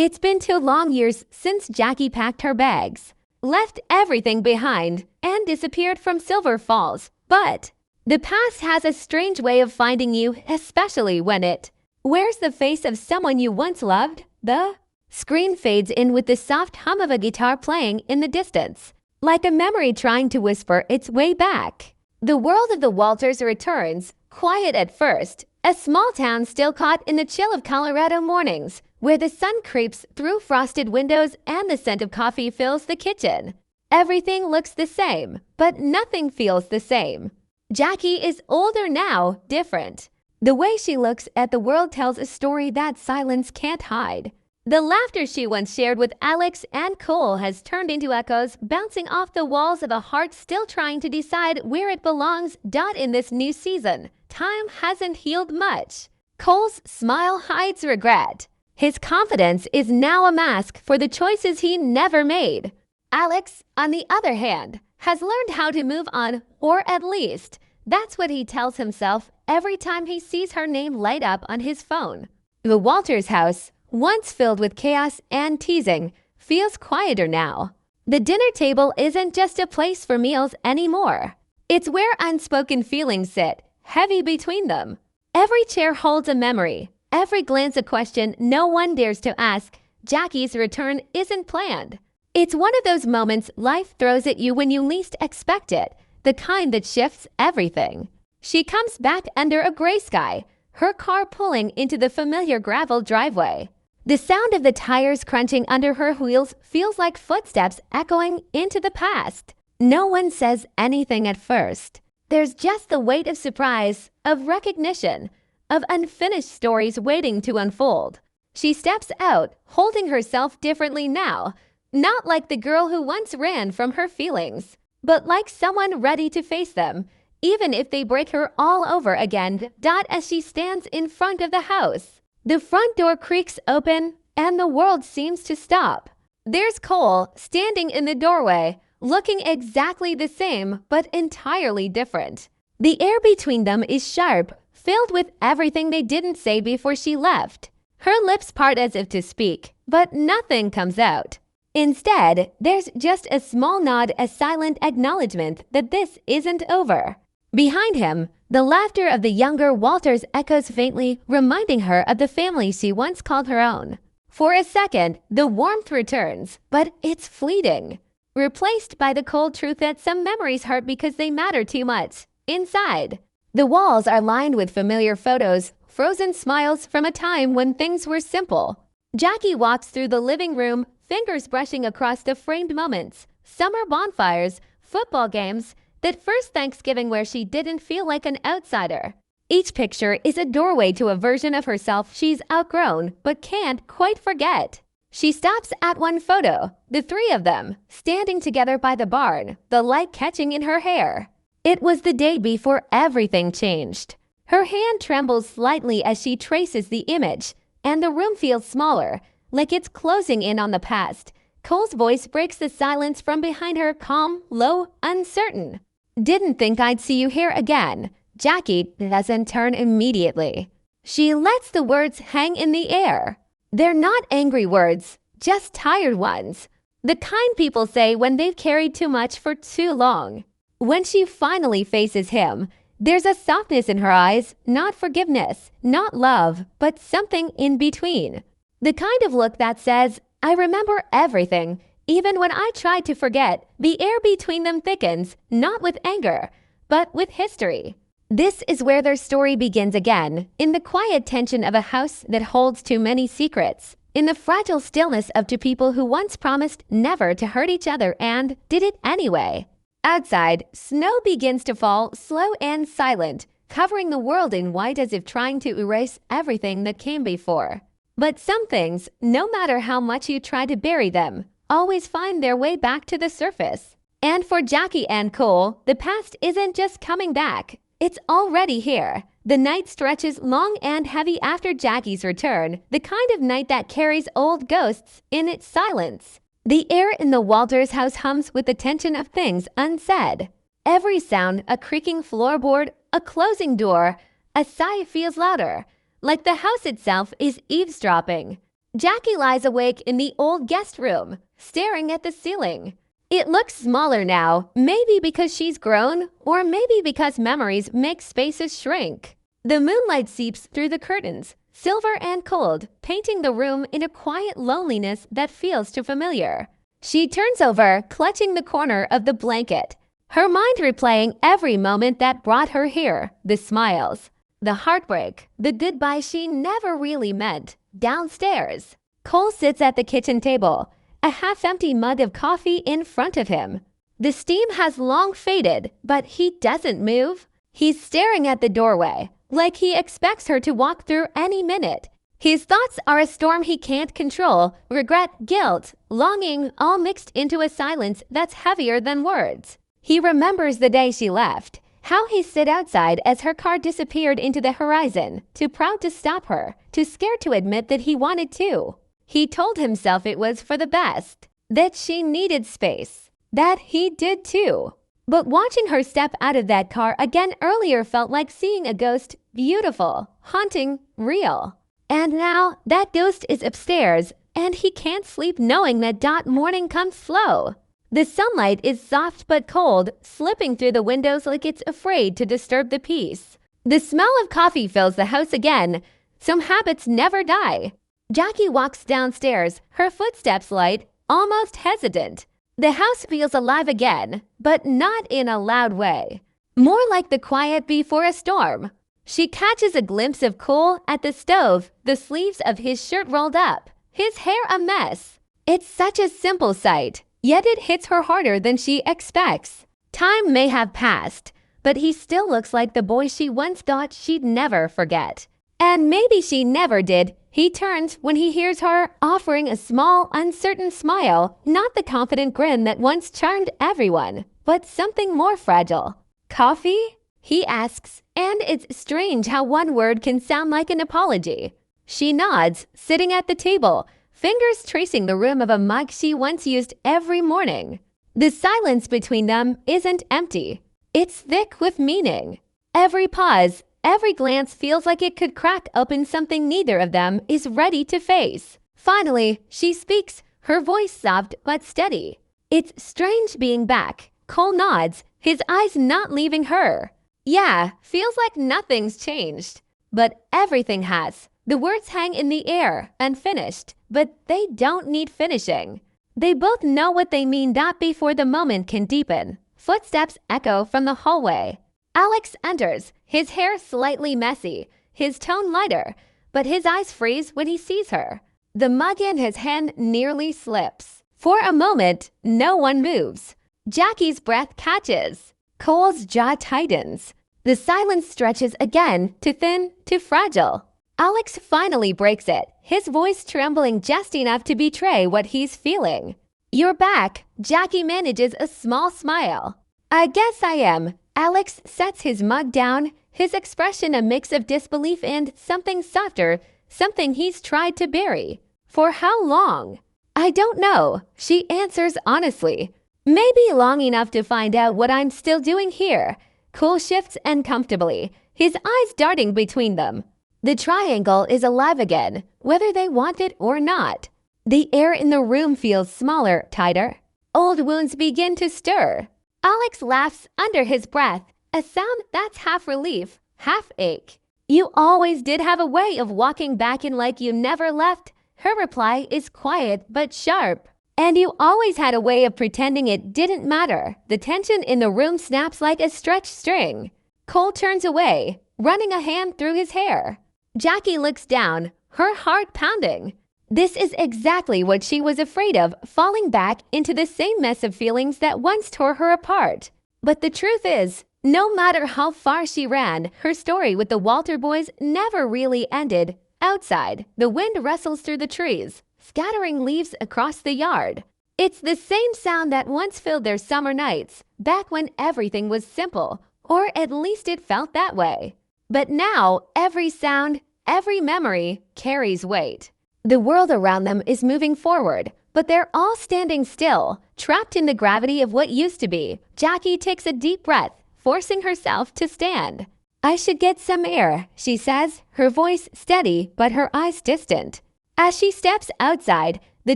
It's been 2 long years since Jackie packed her bags, left everything behind, and disappeared from Silver Falls. But the past has a strange way of finding you, especially when it wears the face of someone you once loved. The screen fades in with the soft hum of a guitar playing in the distance, like a memory trying to whisper its way back. The world of the Walters returns, quiet at first, a small town still caught in the chill of Colorado mornings, where the sun creeps through frosted windows and the scent of coffee fills the kitchen. Everything looks the same, but nothing feels the same. Jackie is older now, different. The way she looks at the world tells a story that silence can't hide. The laughter she once shared with Alex and Cole has turned into echoes bouncing off the walls of a heart still trying to decide where it belongs. In this new season, time hasn't healed much. Cole's smile hides regret. His confidence is now a mask for the choices he never made. Alex, on the other hand, has learned how to move on, or at least, that's what he tells himself every time he sees her name light up on his phone. The Walters house, once filled with chaos and teasing, feels quieter now. The dinner table isn't just a place for meals anymore. It's where unspoken feelings sit, heavy between them. Every chair holds a memory, every glance a question no one dares to ask. Jackie's return isn't planned. It's one of those moments life throws at you when you least expect it, the kind that shifts everything. She comes back under a gray sky, her car pulling into the familiar gravel driveway. The sound of the tires crunching under her wheels feels like footsteps echoing into the past. No one says anything at first. There's just the weight of surprise, of recognition, of unfinished stories waiting to unfold. She steps out, holding herself differently now, not like the girl who once ran from her feelings, but like someone ready to face them, even if they break her all over again. As she stands in front of the house, the front door creaks open and the world seems to stop. There's Cole standing in the doorway, looking exactly the same but entirely different. The air between them is sharp, filled with everything they didn't say before she left. Her lips part as if to speak, but nothing comes out. Instead, there's just a small nod, a silent acknowledgement that this isn't over. Behind him, the laughter of the younger Walters echoes faintly, reminding her of the family she once called her own. For a second, the warmth returns, but it's fleeting, replaced by the cold truth that some memories hurt because they matter too much. Inside, the walls are lined with familiar photos, frozen smiles from a time when things were simple. Jackie walks through the living room, fingers brushing across the framed moments, summer bonfires, football games, that first Thanksgiving where she didn't feel like an outsider. Each picture is a doorway to a version of herself she's outgrown but can't quite forget. She stops at one photo, the three of them, standing together by the barn, the light catching in her hair. It was the day before everything changed. Her hand trembles slightly as she traces the image, and the room feels smaller, like it's closing in on the past. Cole's voice breaks the silence from behind her, calm, low, uncertain. "Didn't think I'd see you here again." Jackie doesn't turn immediately. She lets the words hang in the air. They're not angry words, just tired ones. The kind people say when they've carried too much for too long. When she finally faces him, there's a softness in her eyes, not forgiveness, not love, but something in between. The kind of look that says, "I remember everything, even when I tried to forget." The air between them thickens, not with anger, but with history. This is where their story begins again, in the quiet tension of a house that holds too many secrets, in the fragile stillness of two people who once promised never to hurt each other and did it anyway. Outside, snow begins to fall, slow and silent, covering the world in white as if trying to erase everything that came before. But some things, no matter how much you try to bury them, always find their way back to the surface. And for Jackie and Cole, the past isn't just coming back. It's already here. The night stretches long and heavy after Jackie's return, the kind of night that carries old ghosts in its silence. The air in the Walters house hums with the tension of things unsaid. Every sound, a creaking floorboard, a closing door, a sigh feels louder, like the house itself is eavesdropping. Jackie lies awake in the old guest room, staring at the ceiling. It looks smaller now, maybe because she's grown, or maybe because memories make spaces shrink. The moonlight seeps through the curtains, silver and cold, painting the room in a quiet loneliness that feels too familiar. She turns over, clutching the corner of the blanket, her mind replaying every moment that brought her here, the smiles, the heartbreak, the goodbye she never really meant. Downstairs, Cole sits at the kitchen table, a half-empty mug of coffee in front of him. The steam has long faded, but he doesn't move. He's staring at the doorway, like he expects her to walk through any minute. His thoughts are a storm he can't control, regret, guilt, longing, all mixed into a silence that's heavier than words. He remembers the day she left, how he stood outside as her car disappeared into the horizon, too proud to stop her, too scared to admit that he wanted to. He told himself it was for the best, that she needed space, that he did too. But watching her step out of that car again earlier felt like seeing a ghost, beautiful, haunting, real. And now that ghost is upstairs, and he can't sleep knowing that morning comes slow. The sunlight is soft but cold, slipping through the windows like it's afraid to disturb the peace. The smell of coffee fills the house again. Some habits never die. Jackie walks downstairs, her footsteps light, almost hesitant. The house feels alive again, but not in a loud way. More like the quiet before a storm. She catches a glimpse of Cole at the stove, the sleeves of his shirt rolled up, his hair a mess. It's such a simple sight. Yet it hits her harder than she expects. Time may have passed, but he still looks like the boy she once thought she'd never forget. And maybe she never did. He turns when he hears her, offering a small, uncertain smile, not the confident grin that once charmed everyone, but something more fragile. "Coffee?" he asks, and it's strange how one word can sound like an apology. She nods, sitting at the table, fingers tracing the rim of a mug she once used every morning. The silence between them isn't empty. It's thick with meaning. Every pause, every glance feels like it could crack open something neither of them is ready to face. Finally, she speaks, her voice soft but steady. "It's strange being back." Cole nods, his eyes not leaving her. "Yeah, feels like nothing's changed. But everything has." The words hang in the air, unfinished, but they don't need finishing. They both know what they mean not before the moment can deepen. Footsteps echo from the hallway. Alex enters, his hair slightly messy, his tone lighter, but his eyes freeze when he sees her. The mug in his hand nearly slips. For a moment, no one moves. Jackie's breath catches. Cole's jaw tightens. The silence stretches again, too thin, too fragile. Alex finally breaks it, his voice trembling just enough to betray what he's feeling. "You're back." Jackie manages a small smile. "I guess I am." Alex sets his mug down, his expression a mix of disbelief and something softer, something he's tried to bury. "For how long?" "I don't know," she answers honestly. "Maybe long enough to find out what I'm still doing here." Cole shifts uncomfortably, his eyes darting between them. The triangle is alive again, whether they want it or not. The air in the room feels smaller, tighter. Old wounds begin to stir. Alex laughs under his breath, a sound that's half relief, half ache. "You always did have a way of walking back in like you never left." Her reply is quiet but sharp. "And you always had a way of pretending it didn't matter." The tension in the room snaps like a stretched string. Cole turns away, running a hand through his hair. Jackie looks down, her heart pounding. This is exactly what she was afraid of, falling back into the same mess of feelings that once tore her apart. But the truth is, no matter how far she ran, her story with the Walter boys never really ended. Outside, the wind rustles through the trees, scattering leaves across the yard. It's the same sound that once filled their summer nights, back when everything was simple, or at least it felt that way. But now, every sound, every memory carries weight. The world around them is moving forward, but they're all standing still, trapped in the gravity of what used to be. Jackie takes a deep breath, forcing herself to stand. "I should get some air," she says, her voice steady but her eyes distant. As she steps outside, the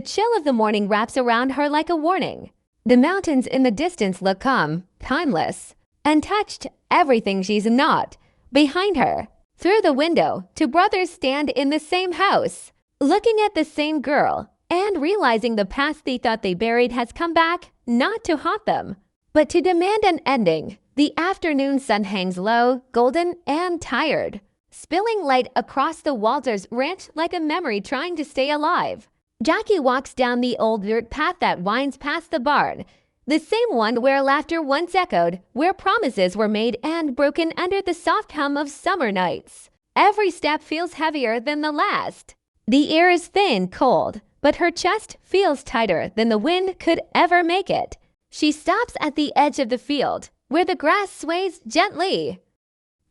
chill of the morning wraps around her like a warning. The mountains in the distance look calm, timeless, untouched, everything she's not. Behind her, through the window, two brothers stand in the same house, looking at the same girl, and realizing the past they thought they buried has come back, not to haunt them, but to demand an ending. The afternoon sun hangs low, golden and tired, spilling light across the Walters ranch like a memory trying to stay alive. Jackie walks down the old dirt path that winds past the barn, the same one where laughter once echoed, where promises were made and broken under the soft hum of summer nights. Every step feels heavier than the last. The air is thin, cold, but her chest feels tighter than the wind could ever make it. She stops at the edge of the field, where the grass sways gently.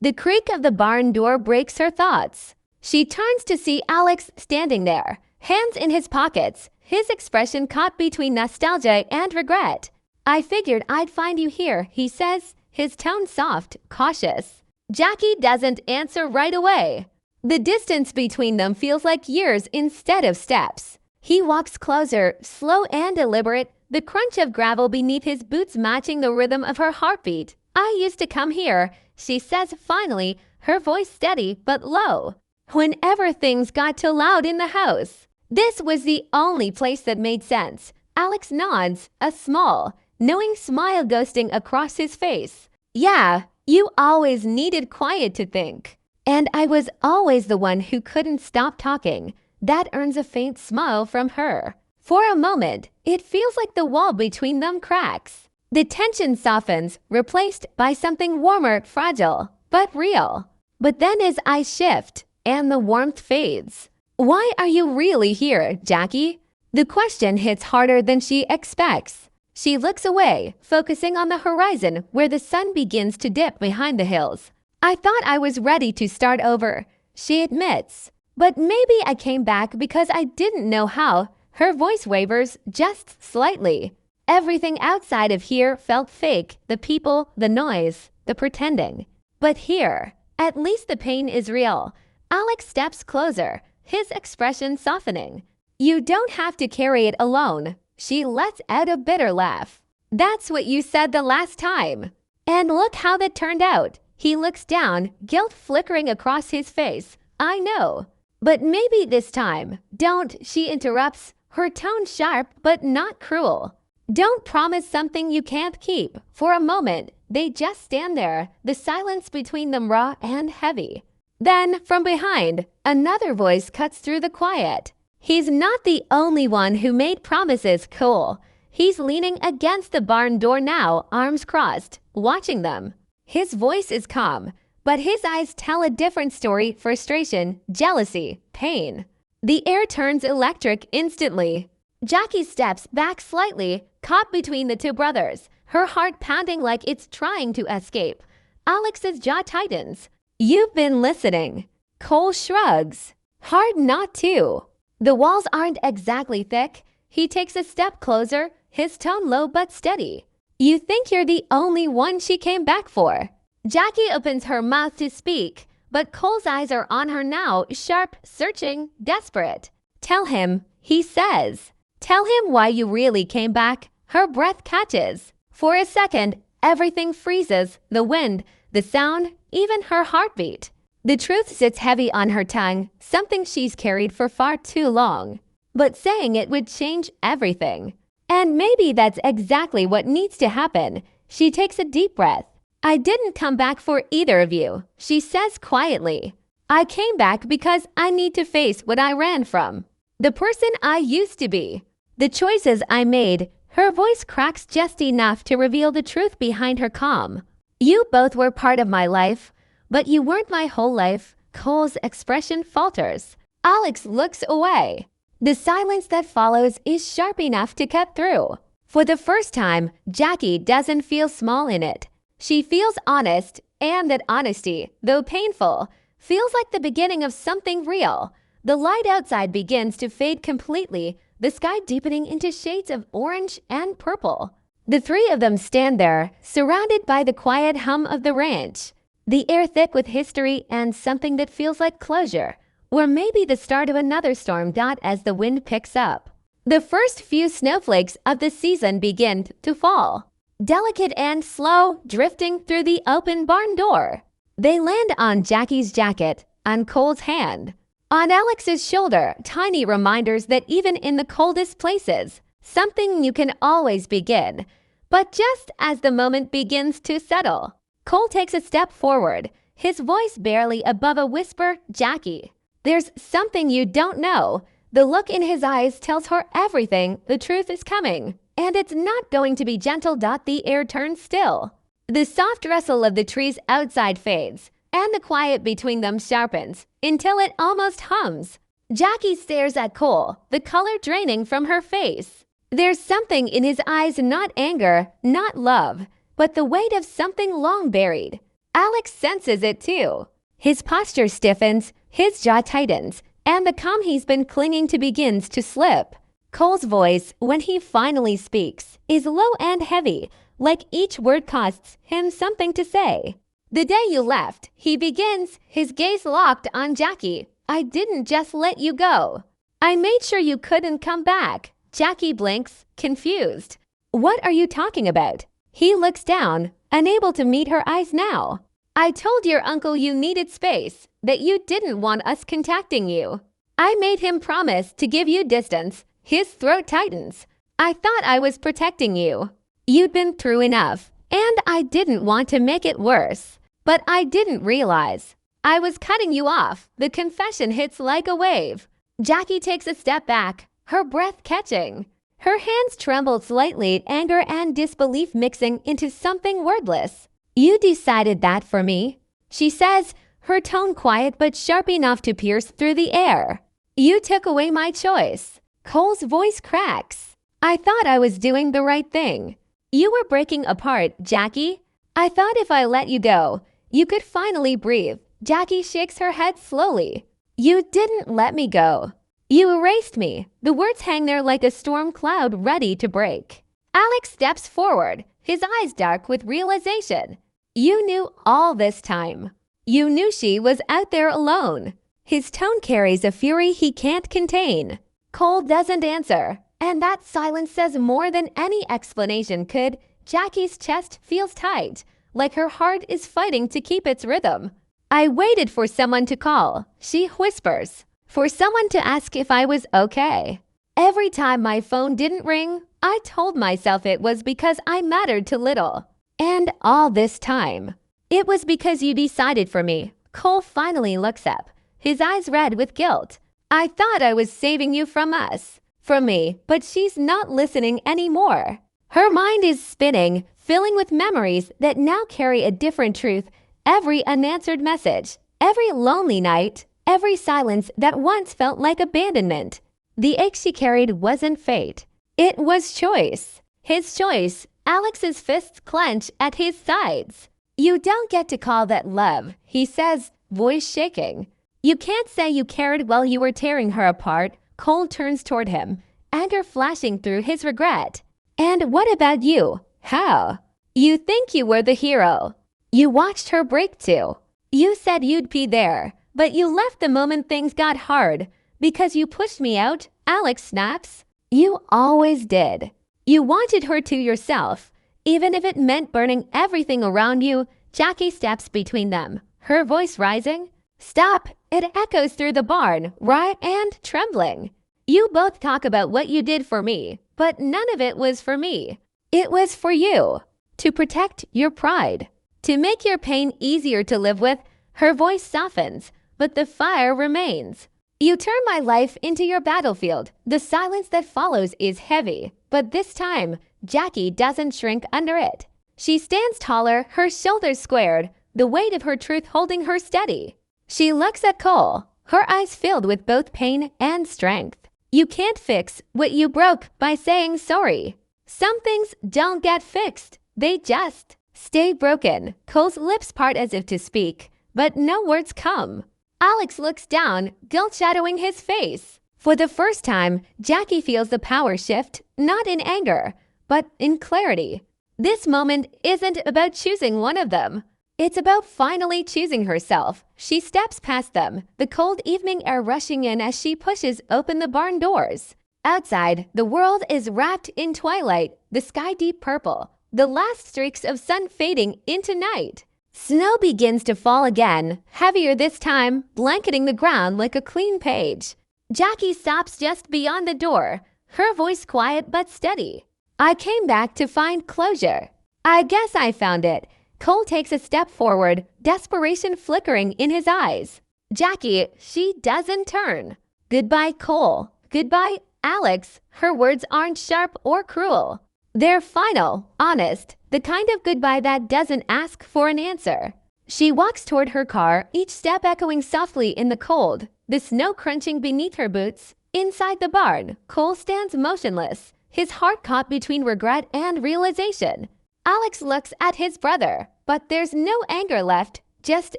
The creak of the barn door breaks her thoughts. She turns to see Alex standing there, hands in his pockets, his expression caught between nostalgia and regret. "I figured I'd find you here," he says, his tone soft, cautious. Jackie doesn't answer right away. The distance between them feels like years instead of steps. He walks closer, slow and deliberate, the crunch of gravel beneath his boots matching the rhythm of her heartbeat. "I used to come here," she says finally, her voice steady but low. "Whenever things got too loud in the house." This was the only place that made sense. Alex nods, a small, knowing smile ghosting across his face. "Yeah, you always needed quiet to think. And I was always the one who couldn't stop talking." That earns a faint smile from her. For a moment, it feels like the wall between them cracks. The tension softens, replaced by something warmer, fragile, but real. But then his eyes shift, and the warmth fades. "Why are you really here, Jackie?" The question hits harder than she expects. She looks away, focusing on the horizon where the sun begins to dip behind the hills. "I thought I was ready to start over," she admits. "But maybe I came back because I didn't know how." Her voice wavers just slightly. Everything outside of here felt fake, the people, the noise, the pretending. But here, at least the pain is real. Alex steps closer, his expression softening. "You don't have to carry it alone." She lets out a bitter laugh. "That's what you said the last time." And look how that turned out. He looks down, guilt flickering across his face. "I know. But maybe this time." "Don't," she interrupts, her tone sharp but not cruel. "Don't promise something you can't keep." For a moment, they just stand there, the silence between them raw and heavy. Then, from behind, another voice cuts through the quiet. He's not the only one who made promises, Cole. He's leaning against the barn door now, arms crossed, watching them. His voice is calm, but his eyes tell a different story: frustration, jealousy, pain. The air turns electric instantly. Jackie steps back slightly, caught between the two brothers, her heart pounding like it's trying to escape. Alex's jaw tightens. "You've been listening." Cole shrugs. "Hard not to." The walls aren't exactly thick. He takes a step closer, his tone low but steady. "You think you're the only one she came back for." Jackie opens her mouth to speak, but Cole's eyes are on her now, sharp, searching, desperate. "Tell him," he says. "Tell him why you really came back." Her breath catches. For a second, everything freezes, the wind, the sound, even her heartbeat. The truth sits heavy on her tongue, something she's carried for far too long. But saying it would change everything. And maybe that's exactly what needs to happen. She takes a deep breath. "I didn't come back for either of you," she says quietly. "I came back because I need to face what I ran from. The person I used to be. The choices I made." Her voice cracks just enough to reveal the truth behind her calm. "You both were part of my life, but you weren't my whole life." Cole's expression falters. Alex looks away. The silence that follows is sharp enough to cut through. For the first time, Jackie doesn't feel small in it. She feels honest, and that honesty, though painful, feels like the beginning of something real. The light outside begins to fade completely, the sky deepening into shades of orange and purple. The three of them stand there, surrounded by the quiet hum of the ranch. The air thick with history and something that feels like closure. or maybe the start of another storm. As the wind picks up, the first few snowflakes of the season begin to fall, delicate and slow, drifting through the open barn door. They land on Jackie's jacket, on Cole's hand, on Alex's shoulder, tiny reminders that even in the coldest places, something new can always begin. But just as the moment begins to settle, Cole takes a step forward, his voice barely above a whisper. "Jackie, there's something you don't know." The look in his eyes tells her everything. The truth is coming, and it's not going to be gentle. The air turns still. The soft rustle of the trees outside fades, and the quiet between them sharpens until it almost hums. Jackie stares at Cole, the color draining from her face. There's something in his eyes, not anger, not love, but the weight of something long buried. Alex senses it too. His posture stiffens, his jaw tightens, and the calm he's been clinging to begins to slip. Cole's voice, when he finally speaks, is low and heavy, like each word costs him something to say. "The day you left," he begins, his gaze locked on Jackie. "I didn't just let you go. I made sure you couldn't come back." Jackie blinks, confused. "What are you talking about?" He looks down, unable to meet her eyes now. "I told your uncle you needed space, that you didn't want us contacting you. I made him promise to give you distance." His throat tightens. "I thought I was protecting you. You'd been through enough, and I didn't want to make it worse. But I didn't realize I was cutting you off." The confession hits like a wave. Jackie takes a step back, her breath catching. Her hands tremble slightly, anger and disbelief mixing into something wordless. "You decided that for me," she says, her tone quiet but sharp enough to pierce through the air. "You took away my choice." Cole's voice cracks. "I thought I was doing the right thing. You were breaking apart, Jackie. I thought if I let you go, you could finally breathe." Jackie shakes her head slowly. "You didn't let me go. You erased me." The words hang there like a storm cloud ready to break. Alex steps forward, his eyes dark with realization. "You knew all this time. You knew she was out there alone." His tone carries a fury he can't contain. Cole doesn't answer, and that silence says more than any explanation could. Jackie's chest feels tight, like her heart is fighting to keep its rhythm. "I waited for someone to call," she whispers, "for someone to ask if I was okay. Every time my phone didn't ring, I told myself it was because I mattered too little. And all this time, it was because you decided for me." Cole finally looks up, his eyes red with guilt. "I thought I was saving you from us, from me," but she's not listening anymore. Her mind is spinning, filling with memories that now carry a different truth. Every unanswered message, every lonely night, every silence that once felt like abandonment. The ache she carried wasn't fate. It was choice. His choice. Alex's fists clench at his sides. "You don't get to call that love," he says, voice shaking. "You can't say you cared while you were tearing her apart." Cole turns toward him, anger flashing through his regret. "And what about you? How? You think you were the hero. You watched her break too. You said you'd be there, but you left the moment things got hard. Because you pushed me out," Alex snaps. "You always did. You wanted her to yourself, even if it meant burning everything around you." Jackie steps between them, her voice rising. "Stop." It echoes through the barn, right and trembling. "You both talk about what you did for me, but none of it was for me. It was for you. To protect your pride. To make your pain easier to live with." Her voice softens, but the fire remains. "You turn my life into your battlefield." The silence that follows is heavy, but this time, Jackie doesn't shrink under it. She stands taller, her shoulders squared, the weight of her truth holding her steady. She looks at Cole, her eyes filled with both pain and strength. "You can't fix what you broke by saying sorry. Some things don't get fixed. They just stay broken." Cole's lips part as if to speak, but no words come. Alex looks down, guilt shadowing his face. For the first time, Jackie feels the power shift, not in anger, but in clarity. This moment isn't about choosing one of them. It's about finally choosing herself. She steps past them, the cold evening air rushing in as she pushes open the barn doors. Outside, the world is wrapped in twilight, the sky deep purple, the last streaks of sun fading into night. Snow begins to fall again, heavier this time, blanketing the ground like a clean page. Jackie stops just beyond the door, her voice quiet but steady. I came back to find closure. I guess I found it. Cole takes a step forward, desperation flickering in his eyes. Jackie, she doesn't turn. Goodbye, Cole. Goodbye, Alex. Her words aren't sharp or cruel. They're final, honest, the kind of goodbye that doesn't ask for an answer. She walks toward her car, each step echoing softly in the cold, the snow crunching beneath her boots. Inside the barn, Cole stands motionless, his heart caught between regret and realization. Alex looks at his brother, but there's no anger left, just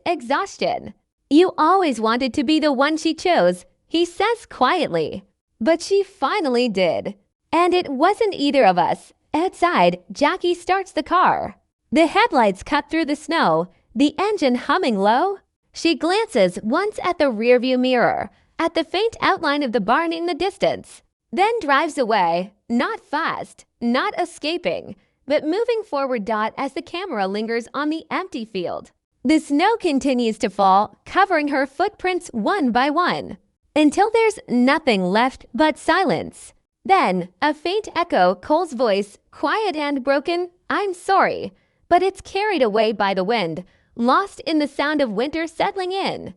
exhaustion. You always wanted to be the one she chose, he says quietly. But she finally did. And it wasn't either of us. Outside, Jackie starts the car. The headlights cut through the snow, the engine humming low. She glances once at the rearview mirror, at the faint outline of the barn in the distance, then drives away, not fast, not escaping, but moving forward as the camera lingers on the empty field. The snow continues to fall, covering her footprints one by one, until there's nothing left but silence. Then, a faint echo, Cole's voice, quiet and broken, I'm sorry, but it's carried away by the wind, lost in the sound of winter settling in.